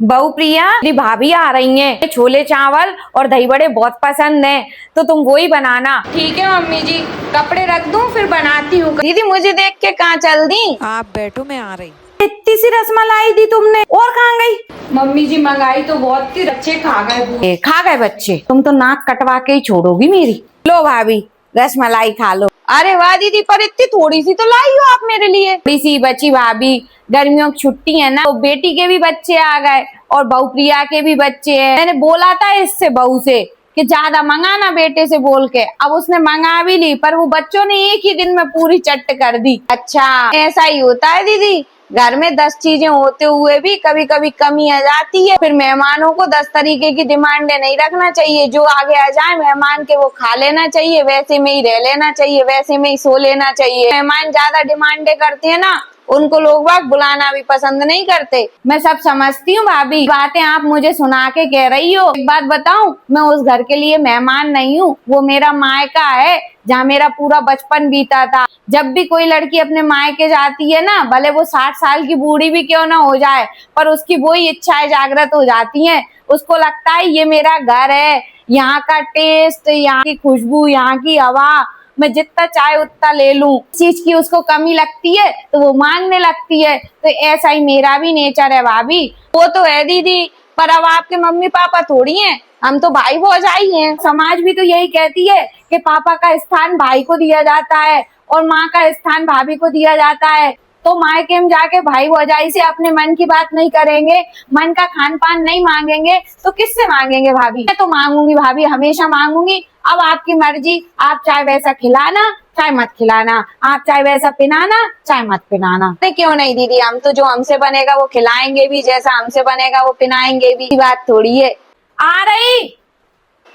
बहू प्रिया, मेरी भाभी आ रही हैं। छोले चावल और दही बड़े बहुत पसंद हैं, तो तुम वही बनाना। ठीक है मम्मी जी, कपड़े रख दूं फिर बनाती हूँ। दीदी मुझे देख के कहाँ चल दी? आप बैठो, मैं आ रही। इतनी सी रसमलाई दी तुमने, और कहाँ गई? मम्मी जी मंगाई तो बहुत थी, बच्चे खा गए। खा गए बच्चे? तुम तो नाक कटवा के ही छोड़ोगी मेरी। लो भाभी, रसमलाई खा लो। अरे वाह दीदी, पर इतनी थोड़ी सी तो लाई हो आप मेरे लिए। थोड़ी सी बची भाभी, गर्मियों की छुट्टी है ना, तो बेटी के भी बच्चे आ गए और बहू प्रिया के भी बच्चे हैं। मैंने बोला था इससे बहू से कि ज्यादा मंगाना बेटे से बोल के, अब उसने मंगा भी ली, पर वो बच्चों ने एक ही दिन में पूरी चट कर दी। अच्छा ऐसा ही होता है दीदी, घर में 10 चीजें होते हुए भी कभी कभी कमी आ जाती है। फिर मेहमानों को 10 तरीके की डिमांडें नहीं रखना चाहिए। जो आगे आ जाए मेहमान के वो खा लेना चाहिए, वैसे में ही रह लेना चाहिए, वैसे में ही सो लेना चाहिए। मेहमान ज्यादा डिमांडें करते हैं ना, उनको लोग बाग बुलाना भी पसंद नहीं करते। मैं सब समझती हूँ भाभी, बातें आप मुझे सुना के कह रही हो। एक बात बताऊं, मैं उस घर के लिए मेहमान नहीं हूँ, वो मेरा मायका है, जहाँ मेरा पूरा बचपन बीता था। जब भी कोई लड़की अपने मायके जाती है ना, भले वो 60 साल की बूढ़ी भी क्यों ना हो जाए, पर उसकी वही इच्छाएं जागृत हो जाती हैं। उसको लगता है ये मेरा घर है, यहाँ का टेस्ट, यहाँ की खुशबू, यहाँ की हवा, मैं जितना चाहे उतना ले लूं। चीज की उसको कमी लगती है तो वो मांगने लगती है। तो ऐसा ही मेरा भी नेचर है भाभी। वो तो है दीदी, पर अब आपके मम्मी पापा थोड़ी हैं, हम तो भाई भौजाई हैं। समाज भी तो यही कहती है कि पापा का स्थान भाई को दिया जाता है और माँ का स्थान भाभी को दिया जाता है। तो मायके में जाके भाई भौजाई से अपने मन की बात नहीं करेंगे, मन का खान पान नहीं मांगेंगे, तो किससे मांगेंगे भाभी? मैं तो मांगूंगी भाभी, हमेशा मांगूंगी। अब आपकी मर्जी, आप चाहे वैसा खिलाना चाहे मत खिलाना, आप चाहे वैसा पिनाना चाहे मत पिनाना। क्यों नहीं दीदी, हम तो जो हमसे बनेगा वो खिलाएंगे भी, जैसा हमसे बनेगा वो पिनाएंगे भी। बात थोड़ी है। आ रही।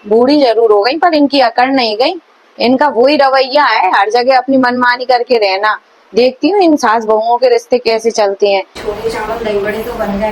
बूढ़ी जरूर हो गई पर इनकी अकड़ नहीं गई। इनका वही रवैया है, हर जगह अपनी मनमानी करके रहना। देखती हूँ इन सास बहुओं के रिश्ते कैसे चलते हैं। छोले चावल दही बड़े तो बन गए,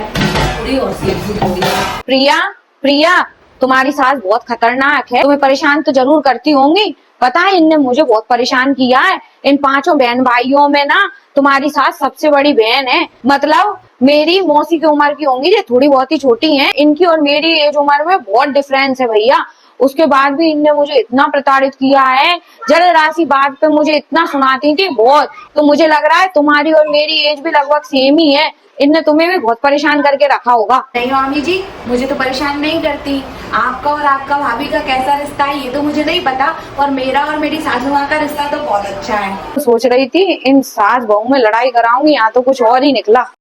थोड़ी और सब्जी थोड़ी। प्रिया, प्रिया, तुम्हारी सास बहुत खतरनाक है, तुम्हें परेशान तो जरूर करती होंगी। पता है इनने मुझे बहुत परेशान किया है। इन 5 बहन भाइयों में ना तुम्हारी सास सबसे बड़ी बहन है। मतलब मेरी मौसी की उम्र की होंगी, ये थोड़ी बहुत ही छोटी हैं। इनकी और मेरी एज उम्र में बहुत डिफरेंस है भैया। उसके बाद भी इनने मुझे इतना प्रताड़ित किया है, जल राशि बात पे मुझे इतना सुनाती थी बहुत। तो मुझे लग रहा है तुम्हारी और मेरी एज भी लगभग सेम ही है। इनने तुम्हें भी बहुत परेशान करके रखा होगा। नहीं मामी जी, मुझे तो परेशान नहीं करती। आपका और आपका भाभी का कैसा रिश्ता है ये तो मुझे नहीं पता, और मेरा और मेरी सासू माँ का रिश्ता तो बहुत अच्छा है। सोच रही थी इन सास बहू में लड़ाई कराऊंगी, यहाँ तो कुछ और ही निकला।